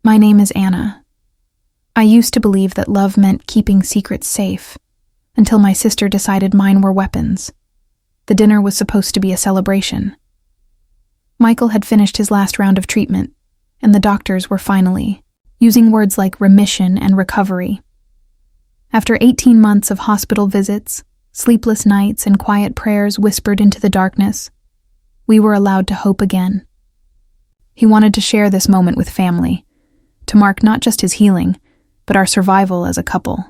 My name is Anna. I used to believe that love meant keeping secrets safe, until my sister decided mine were weapons. The dinner was supposed to be a celebration. Michael had finished his last round of treatment, and the doctors were finally using words like remission and recovery. After 18 months of hospital visits, sleepless nights, and quiet prayers whispered into the darkness, we were allowed to hope again. He wanted to share this moment with family, to mark not just his healing, but our survival as a couple.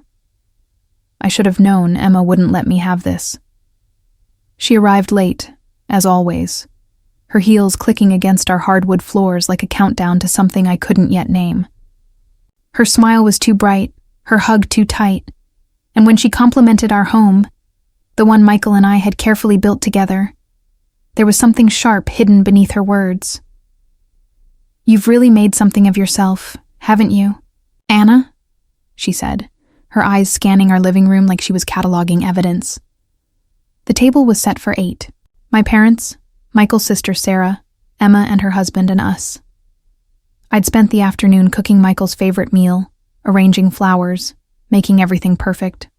I should have known Emma wouldn't let me have this. She arrived late, as always, her heels clicking against our hardwood floors like a countdown to something I couldn't yet name. Her smile was too bright, her hug too tight, and when she complimented our home, the one Michael and I had carefully built together, there was something sharp hidden beneath her words. "You've really made something of yourself, haven't you, Anna?" she said, her eyes scanning our living room like she was cataloging evidence. The table was set for 8. My parents, Michael's sister Sarah, Emma and her husband, and us. I'd spent the afternoon cooking Michael's favorite meal, arranging flowers, making everything perfect.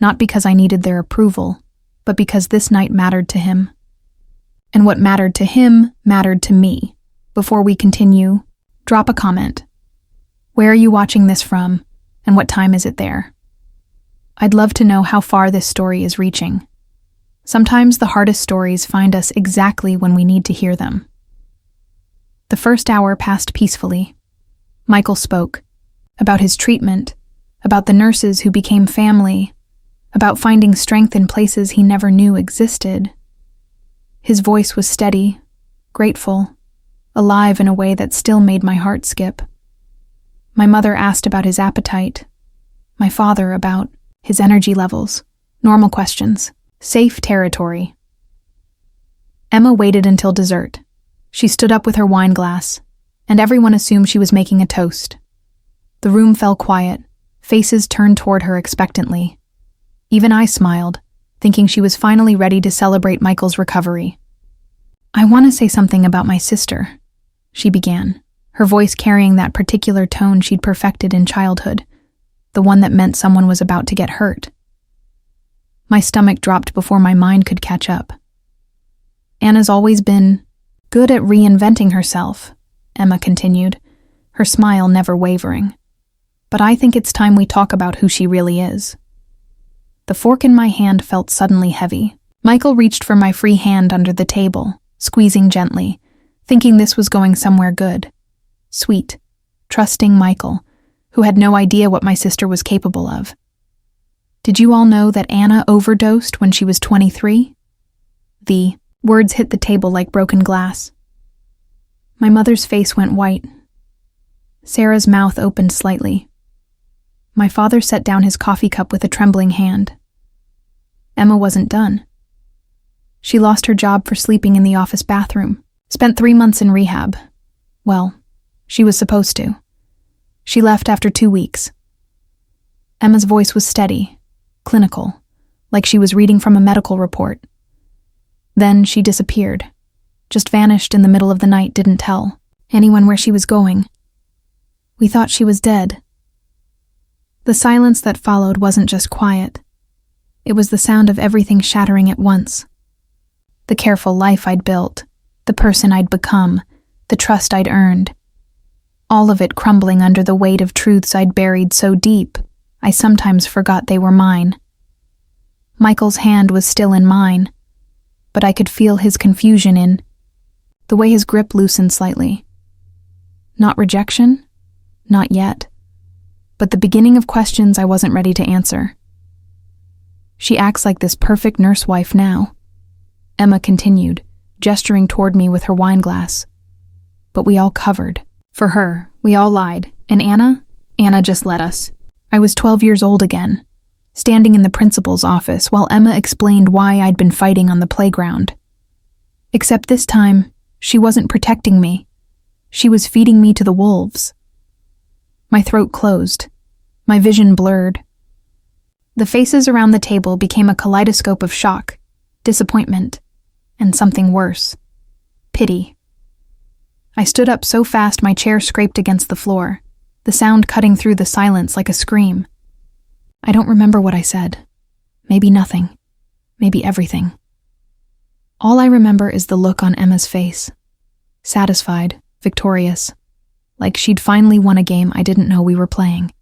Not because I needed their approval, but because this night mattered to him. And what mattered to him mattered to me. Before we continue, drop a comment. Where are you watching this from, and what time is it there? I'd love to know how far this story is reaching. Sometimes the hardest stories find us exactly when we need to hear them. The first hour passed peacefully. Michael spoke about his treatment, about the nurses who became family, about finding strength in places he never knew existed. His voice was steady, grateful, alive in a way that still made my heart skip. My mother asked about his appetite, my father about his energy levels, normal questions, safe territory. Emma waited until dessert. She stood up with her wine glass, and everyone assumed she was making a toast. The room fell quiet, faces turned toward her expectantly. Even I smiled, thinking she was finally ready to celebrate Michael's recovery. "I want to say something about my sister," she began, her voice carrying that particular tone she'd perfected in childhood, the one that meant someone was about to get hurt. My stomach dropped before my mind could catch up. "Anna's always been good at reinventing herself," Emma continued, her smile never wavering. "But I think it's time we talk about who she really is." The fork in my hand felt suddenly heavy. Michael reached for my free hand under the table, squeezing gently, thinking this was going somewhere good. Sweet, trusting Michael, who had no idea what my sister was capable of. "Did you all know that Anna overdosed when she was 23? The words hit the table like broken glass. My mother's face went white. Sarah's mouth opened slightly. My father set down his coffee cup with a trembling hand. Emma wasn't done. She lost her job for sleeping in the office bathroom, spent 3 months in rehab. Well, she was supposed to. She left after 2 weeks. Emma's voice was steady, clinical, like she was reading from a medical report. Then she disappeared, just vanished in the middle of the night, didn't tell anyone where she was going. We thought she was dead. The silence that followed wasn't just quiet. It was the sound of everything shattering at once. The careful life I'd built, the person I'd become, the trust I'd earned. All of it crumbling under the weight of truths I'd buried so deep, I sometimes forgot they were mine. Michael's hand was still in mine, but I could feel his confusion in the way his grip loosened slightly. Not rejection? Not yet. But the beginning of questions I wasn't ready to answer. "She acts like this perfect nurse wife now," Emma continued, gesturing toward me with her wine glass. "But we all covered. For her, we all lied. And Anna just let us. I was 12 years old again, standing in the principal's office while Emma explained why I'd been fighting on the playground. Except this time, she wasn't protecting me. She was feeding me to the wolves." My throat closed. My vision blurred. The faces around the table became a kaleidoscope of shock, disappointment, and something worse. Pity. I stood up so fast my chair scraped against the floor, the sound cutting through the silence like a scream. I don't remember what I said. Maybe nothing. Maybe everything. All I remember is the look on Emma's face. Satisfied, victorious, like she'd finally won a game I didn't know we were playing.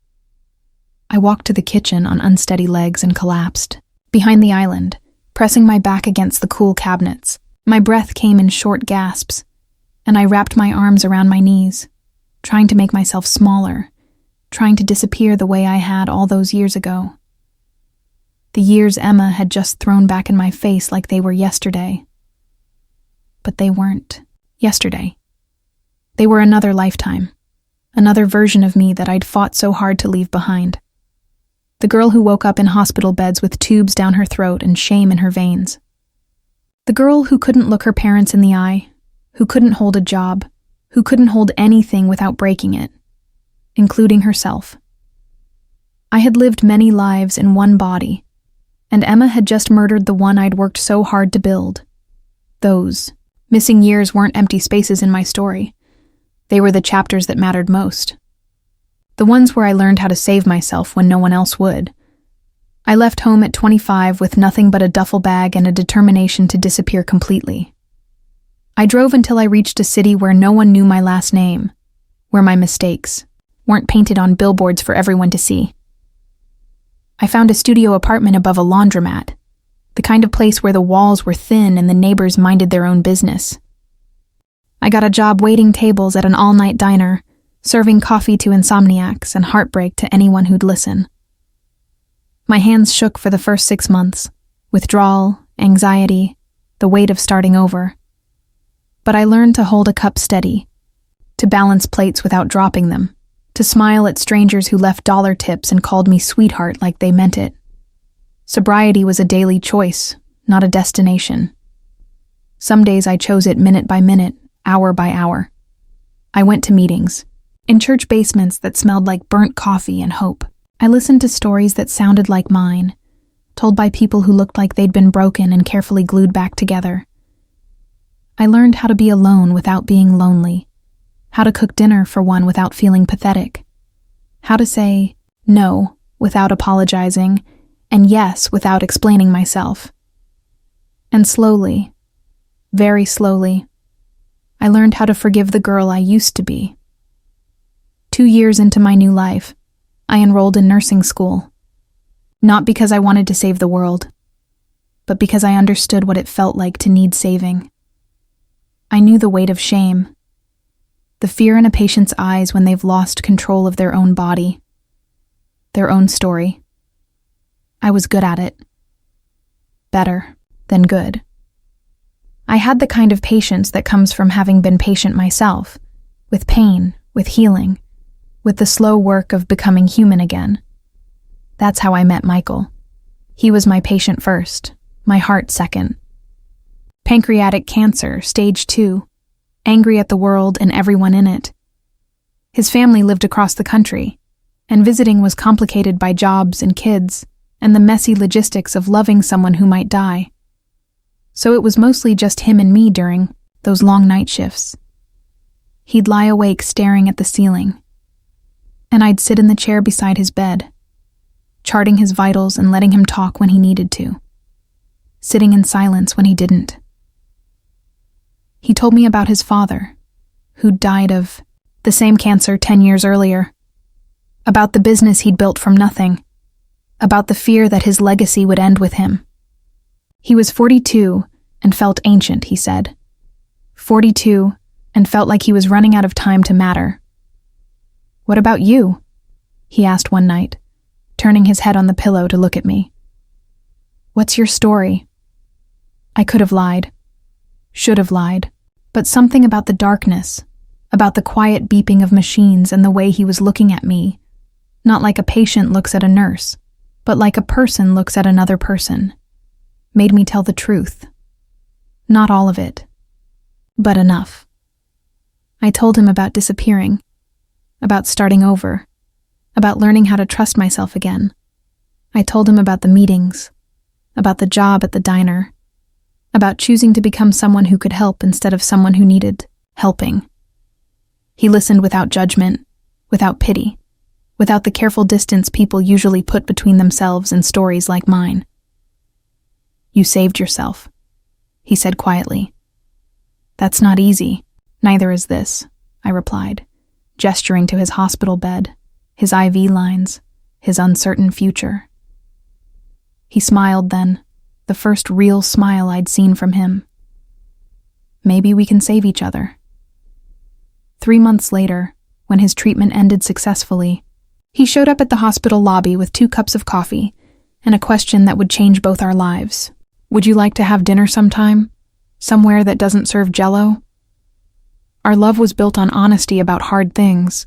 I walked to the kitchen on unsteady legs and collapsed, behind the island, pressing my back against the cool cabinets. My breath came in short gasps, and I wrapped my arms around my knees, trying to make myself smaller, trying to disappear the way I had all those years ago. The years Emma had just thrown back in my face like they were yesterday. But they weren't yesterday. They were another lifetime, another version of me that I'd fought so hard to leave behind. The girl who woke up in hospital beds with tubes down her throat and shame in her veins. The girl who couldn't look her parents in the eye, who couldn't hold a job, who couldn't hold anything without breaking it, including herself. I had lived many lives in one body, and Emma had just murdered the one I'd worked so hard to build. Those missing years weren't empty spaces in my story. They were the chapters that mattered most. The ones where I learned how to save myself when no one else would. I left home at 25 with nothing but a duffel bag and a determination to disappear completely. I drove until I reached a city where no one knew my last name, where my mistakes weren't painted on billboards for everyone to see. I found a studio apartment above a laundromat, the kind of place where the walls were thin and the neighbors minded their own business. I got a job waiting tables at an all-night diner, serving coffee to insomniacs and heartbreak to anyone who'd listen. My hands shook for the first 6 months, withdrawal, anxiety, the weight of starting over. But I learned to hold a cup steady, to balance plates without dropping them, to smile at strangers who left dollar tips and called me sweetheart like they meant it. Sobriety was a daily choice, not a destination. Some days I chose it minute by minute, hour by hour. I went to meetings, in church basements that smelled like burnt coffee and hope. I listened to stories that sounded like mine, told by people who looked like they'd been broken and carefully glued back together. I learned how to be alone without being lonely, how to cook dinner for one without feeling pathetic, how to say no without apologizing, and yes without explaining myself. And slowly, very slowly, I learned how to forgive the girl I used to be. 2 years into my new life, I enrolled in nursing school. Not because I wanted to save the world, but because I understood what it felt like to need saving. I knew the weight of shame, the fear in a patient's eyes when they've lost control of their own body, their own story. I was good at it. Better than good. I had the kind of patience that comes from having been patient myself, with pain, with healing, with the slow work of becoming human again. That's how I met Michael. He was my patient first, my heart second. Pancreatic cancer, stage 2, angry at the world and everyone in it. His family lived across the country, and visiting was complicated by jobs and kids, and the messy logistics of loving someone who might die. So it was mostly just him and me during those long night shifts. He'd lie awake staring at the ceiling, and I'd sit in the chair beside his bed, charting his vitals and letting him talk when he needed to, sitting in silence when he didn't. He told me about his father, who'd died of the same cancer 10 years earlier, about the business he'd built from nothing, about the fear that his legacy would end with him. He was 42 and felt ancient, he said. 42 and felt like he was running out of time to matter. "What about you?" he asked one night, turning his head on the pillow to look at me. "What's your story?" I could have lied, should have lied, but something about the darkness, about the quiet beeping of machines and the way he was looking at me, not like a patient looks at a nurse, but like a person looks at another person, made me tell the truth. Not all of it, but enough. I told him about disappearing, about starting over, about learning how to trust myself again. I told him about the meetings, about the job at the diner, about choosing to become someone who could help instead of someone who needed helping. He listened without judgment, without pity, without the careful distance people usually put between themselves and stories like mine. "You saved yourself," he said quietly. "That's not easy. Neither is this," I replied, gesturing to his hospital bed, his IV lines, his uncertain future. He smiled then, the first real smile I'd seen from him. "Maybe we can save each other." 3 months later, when his treatment ended successfully, he showed up at the hospital lobby with 2 cups of coffee and a question that would change both our lives. "Would you like to have dinner sometime? Somewhere that doesn't serve Jell-O?" Our love was built on honesty about hard things,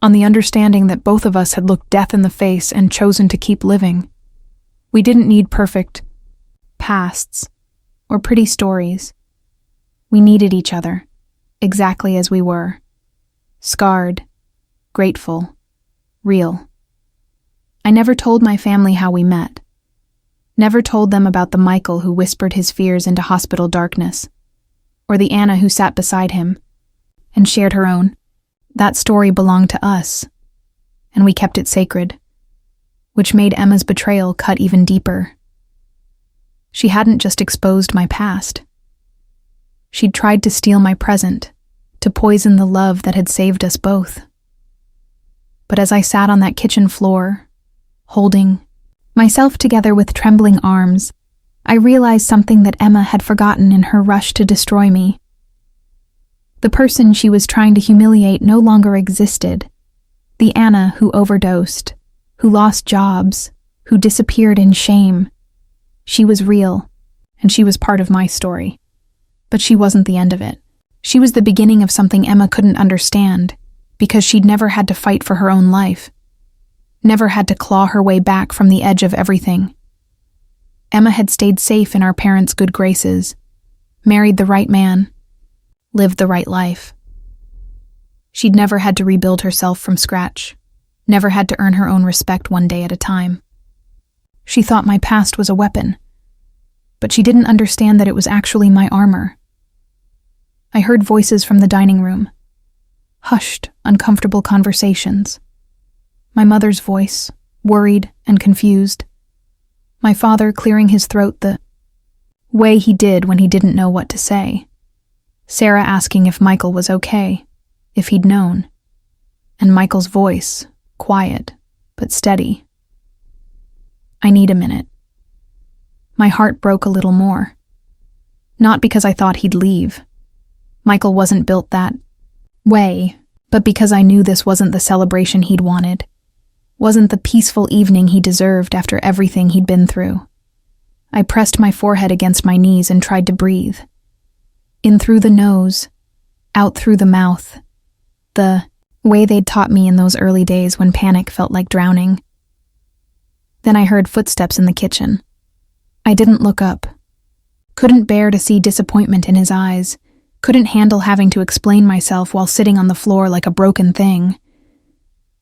on the understanding that both of us had looked death in the face and chosen to keep living. We didn't need perfect pasts or pretty stories. We needed each other, exactly as we were. Scarred, grateful, real. I never told my family how we met. Never told them about the Michael who whispered his fears into hospital darkness, or the Anna who sat beside him and shared her own. That story belonged to us, and we kept it sacred, which made Emma's betrayal cut even deeper. She hadn't just exposed my past. She'd tried to steal my present, to poison the love that had saved us both. But as I sat on that kitchen floor, holding myself together with trembling arms, I realized something that Emma had forgotten in her rush to destroy me. The person she was trying to humiliate no longer existed. The Anna who overdosed, who lost jobs, who disappeared in shame. She was real, and she was part of my story. But she wasn't the end of it. She was the beginning of something Emma couldn't understand, because she'd never had to fight for her own life, never had to claw her way back from the edge of everything. Emma had stayed safe in our parents' good graces, married the right man, lived the right life. She'd never had to rebuild herself from scratch, never had to earn her own respect one day at a time. She thought my past was a weapon, but she didn't understand that it was actually my armor. I heard voices from the dining room, hushed, uncomfortable conversations. My mother's voice, worried and confused. My father clearing his throat the way he did when he didn't know what to say. Sarah asking if Michael was okay, if he'd known. And Michael's voice, quiet, but steady. "I need a minute." My heart broke a little more. Not because I thought he'd leave. Michael wasn't built that way, but because I knew this wasn't the celebration he'd wanted, wasn't the peaceful evening he deserved after everything he'd been through. I pressed my forehead against my knees and tried to breathe. In through the nose, out through the mouth, the way they'd taught me in those early days when panic felt like drowning. Then I heard footsteps in the kitchen. I didn't look up. Couldn't bear to see disappointment in his eyes. Couldn't handle having to explain myself while sitting on the floor like a broken thing.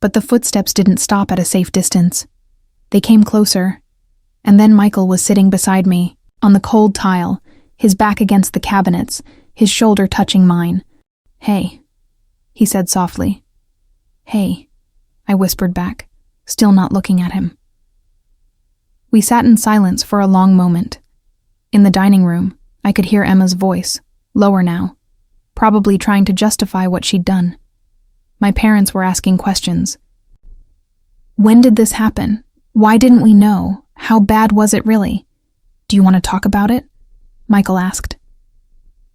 But the footsteps didn't stop at a safe distance. They came closer, and then Michael was sitting beside me, on the cold tile, his back against the cabinets, his shoulder touching mine. "Hey," he said softly. "Hey," I whispered back, still not looking at him. We sat in silence for a long moment. In the dining room, I could hear Emma's voice, lower now, probably trying to justify what she'd done. My parents were asking questions. "When did this happen? Why didn't we know? How bad was it really? Do you want to talk about it?" Michael asked.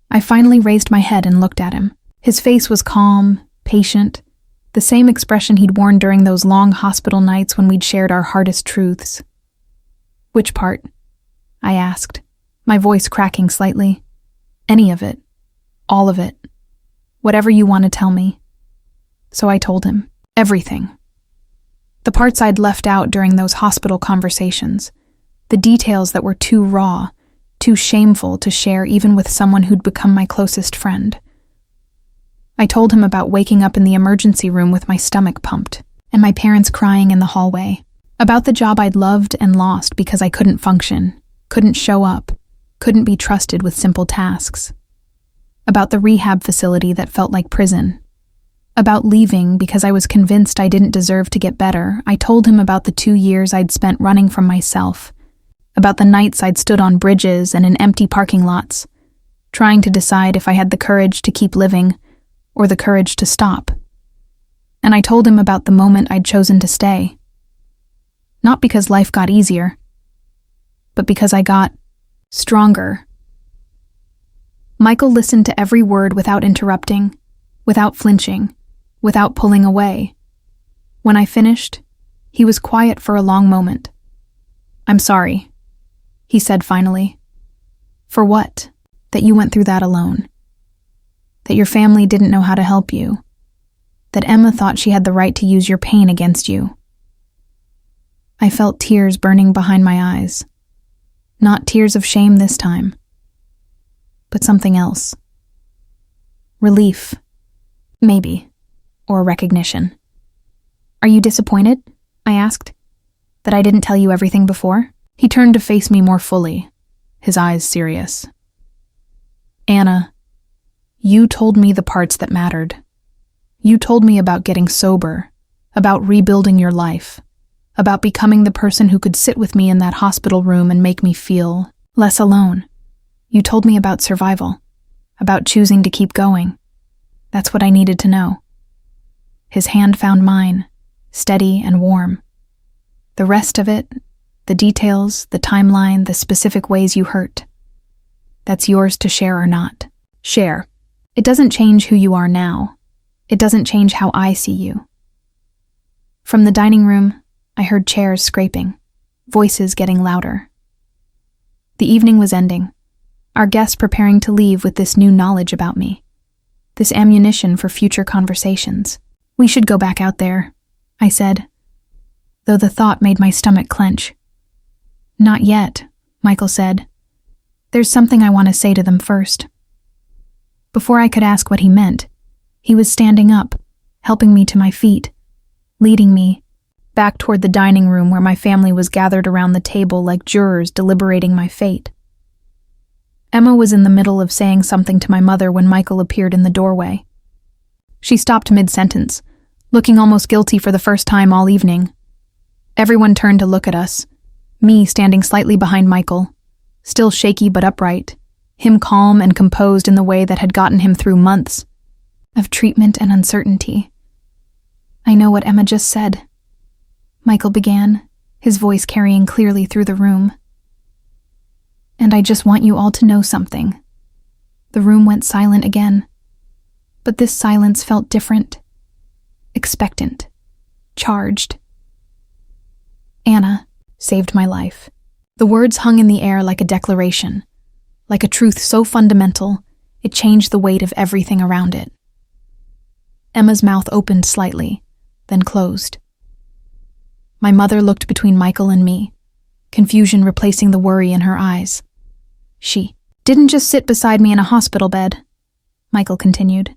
I finally raised my head and looked at him. His face was calm, patient, the same expression he'd worn during those long hospital nights when we'd shared our hardest truths. "Which part?" I asked, my voice cracking slightly. "Any of it. All of it. Whatever you want to tell me." So I told him. Everything. The parts I'd left out during those hospital conversations. The details that were too raw, too shameful to share even with someone who'd become my closest friend. I told him about waking up in the emergency room with my stomach pumped, and my parents crying in the hallway. About the job I'd loved and lost because I couldn't function, couldn't show up, couldn't be trusted with simple tasks. About the rehab facility that felt like prison. About leaving because I was convinced I didn't deserve to get better. I told him about the 2 years I'd spent running from myself, about the nights I'd stood on bridges and in empty parking lots, trying to decide if I had the courage to keep living or the courage to stop. And I told him about the moment I'd chosen to stay. Not because life got easier, but because I got stronger. Michael listened to every word without interrupting, without flinching, without pulling away. When I finished, he was quiet for a long moment. "I'm sorry," he said finally. "For what? That you went through that alone. That your family didn't know how to help you. That Emma thought she had the right to use your pain against you." I felt tears burning behind my eyes. Not tears of shame this time, but something else. Relief, maybe, or recognition. "Are you disappointed?" I asked. "That I didn't tell you everything before?" He turned to face me more fully, his eyes serious. "Anna, you told me the parts that mattered. You told me about getting sober, about rebuilding your life, about becoming the person who could sit with me in that hospital room and make me feel less alone. You told me about survival, about choosing to keep going. That's what I needed to know." His hand found mine, steady and warm. "The rest of it, the details, the timeline, the specific ways you hurt, that's yours to share or not. Share. It doesn't change who you are now. It doesn't change how I see you." From the dining room, I heard chairs scraping, voices getting louder. The evening was ending, our guests preparing to leave with this new knowledge about me, this ammunition for future conversations. "We should go back out there," I said, though the thought made my stomach clench. "Not yet," Michael said. "There's something I want to say to them first." Before I could ask what he meant, he was standing up, helping me to my feet, leading me back toward the dining room where my family was gathered around the table like jurors deliberating my fate. Emma was in the middle of saying something to my mother when Michael appeared in the doorway. She stopped mid-sentence, looking almost guilty for the first time all evening. Everyone turned to look at us, me standing slightly behind Michael, still shaky but upright, him calm and composed in the way that had gotten him through months of treatment and uncertainty. "I know what Emma just said," Michael began, his voice carrying clearly through the room. "And I just want you all to know something." The room went silent again, but this silence felt different, expectant, charged. "Anna saved my life." The words hung in the air like a declaration, like a truth so fundamental, it changed the weight of everything around it. Emma's mouth opened slightly, then closed. My mother looked between Michael and me, confusion replacing the worry in her eyes. "She didn't just sit beside me in a hospital bed," Michael continued.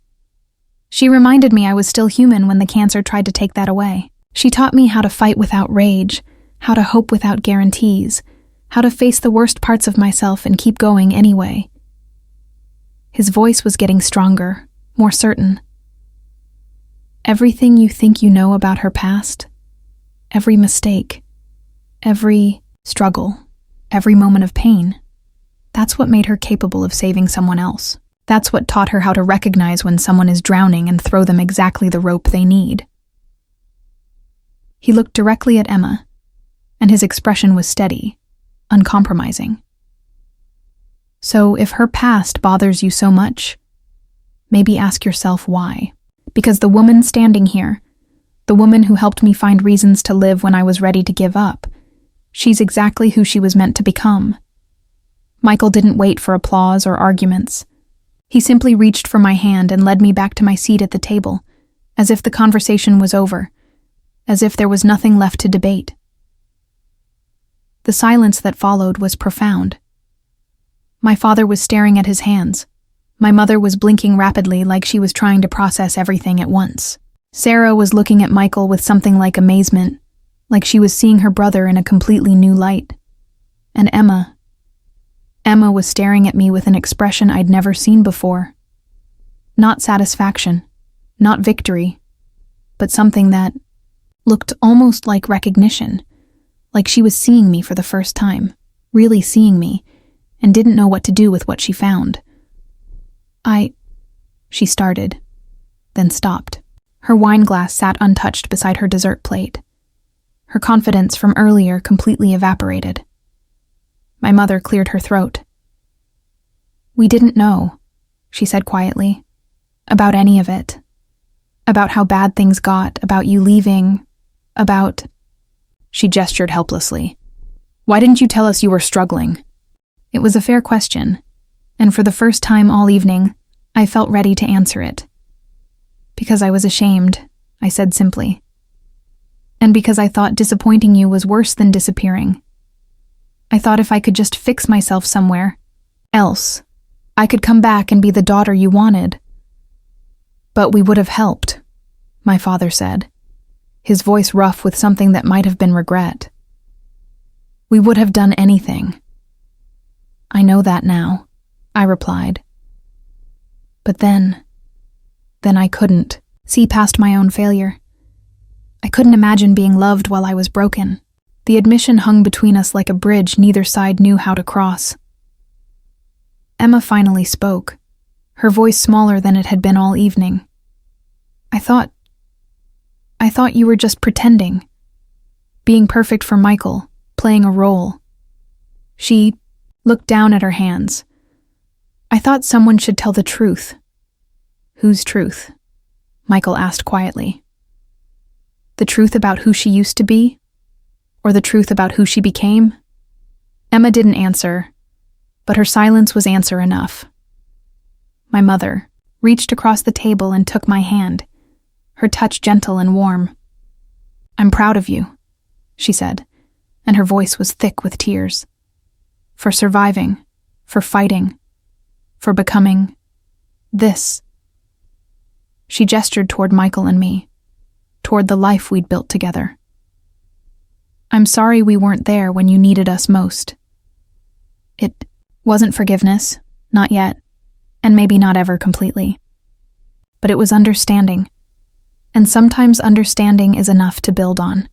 "She reminded me I was still human when the cancer tried to take that away. She taught me how to fight without rage, how to hope without guarantees, how to face the worst parts of myself and keep going anyway." His voice was getting stronger, more certain. "Everything you think you know about her past, every mistake, every struggle, every moment of pain, that's what made her capable of saving someone else. That's what taught her how to recognize when someone is drowning and throw them exactly the rope they need." He looked directly at Emma, and his expression was steady, uncompromising. "So if her past bothers you so much, maybe ask yourself why. Because the woman standing here, the woman who helped me find reasons to live when I was ready to give up, she's exactly who she was meant to become." Michael didn't wait for applause or arguments. He simply reached for my hand and led me back to my seat at the table, as if the conversation was over, as if there was nothing left to debate. The silence that followed was profound. My father was staring at his hands. My mother was blinking rapidly like she was trying to process everything at once. Sarah was looking at Michael with something like amazement, like she was seeing her brother in a completely new light. And Emma was staring at me with an expression I'd never seen before. Not satisfaction, Not victory, but something that looked almost like recognition, like she was seeing me for the first time, really seeing me, and didn't know what to do with what she found. She started, then stopped. Her wine glass sat untouched beside her dessert plate. Her confidence from earlier completely evaporated. My mother cleared her throat. "We didn't know," she said quietly, "about any of it. About how bad things got, about you leaving, about—" She gestured helplessly. "Why didn't you tell us you were struggling?" It was a fair question, and for the first time all evening, I felt ready to answer it. "Because I was ashamed," I said simply. "And because I thought disappointing you was worse than disappearing. I thought if I could just fix myself somewhere else, I could come back and be the daughter you wanted." "But we would have helped," my father said, his voice rough with something that might have been regret. "We would have done anything." "I know that now," I replied. But then I couldn't see past my own failure. I couldn't imagine being loved while I was broken. The admission hung between us like a bridge neither side knew how to cross. Emma finally spoke, her voice smaller than it had been all evening. I thought you were just pretending, being perfect for Michael, playing a role." She looked down at her hands. "I thought someone should tell the truth." "Whose truth?" Michael asked quietly. "The truth about who she used to be? Or the truth about who she became?" Emma didn't answer, but her silence was answer enough. My mother reached across the table and took my hand, her touch gentle and warm. "I'm proud of you," she said, and her voice was thick with tears. "For surviving, for fighting, for becoming this." She gestured toward Michael and me, toward the life we'd built together. "I'm sorry we weren't there when you needed us most." It wasn't forgiveness, not yet, and maybe not ever completely. But it was understanding, and sometimes understanding is enough to build on.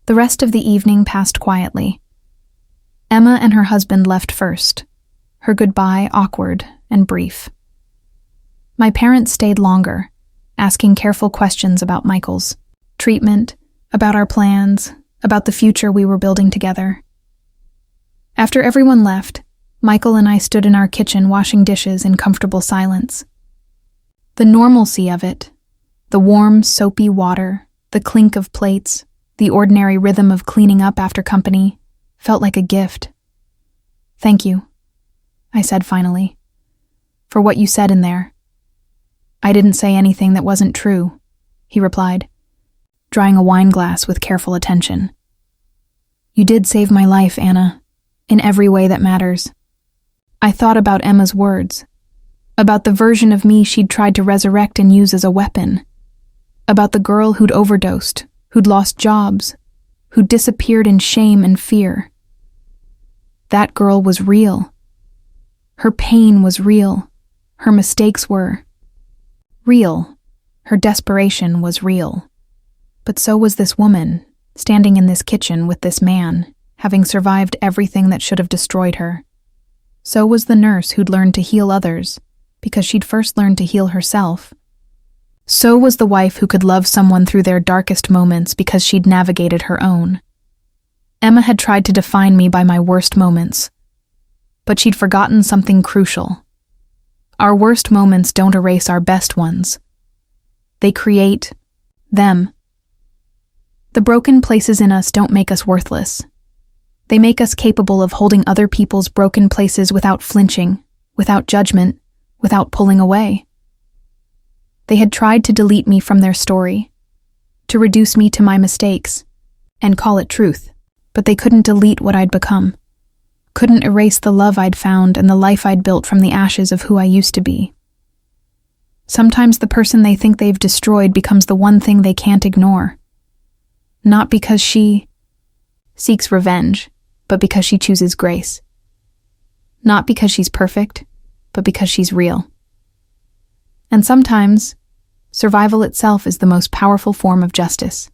The rest of the evening passed quietly. Emma and her husband left first, her goodbye awkward and brief. My parents stayed longer, asking careful questions about Michael's treatment, about our plans, about the future we were building together. After everyone left, Michael and I stood in our kitchen washing dishes in comfortable silence. The normalcy of it, the warm, soapy water, the clink of plates, the ordinary rhythm of cleaning up after company, felt like a gift. "Thank you," I said finally, "for what you said in there." "I didn't say anything that wasn't true," he replied, drying a wine glass with careful attention. "You did save my life, Anna, in every way that matters." I thought about Emma's words, about the version of me she'd tried to resurrect and use as a weapon, about the girl who'd overdosed, who'd lost jobs, who'd disappeared in shame and fear. That girl was real. Her pain was real. Her mistakes were real. Her desperation was real. But so was this woman, standing in this kitchen with this man, having survived everything that should have destroyed her. So was the nurse who'd learned to heal others, because she'd first learned to heal herself. So was the wife who could love someone through their darkest moments because she'd navigated her own. Emma had tried to define me by my worst moments, but she'd forgotten something crucial. Our worst moments don't erase our best ones. They create them. The broken places in us don't make us worthless. They make us capable of holding other people's broken places without flinching, without judgment, without pulling away. They had tried to delete me from their story, to reduce me to my mistakes, and call it truth, but they couldn't delete what I'd become, couldn't erase the love I'd found and the life I'd built from the ashes of who I used to be. Sometimes the person they think they've destroyed becomes the one thing they can't ignore. Not because she seeks revenge, but because she chooses grace. Not because she's perfect, but because she's real. And sometimes Survival itself is the most powerful form of justice.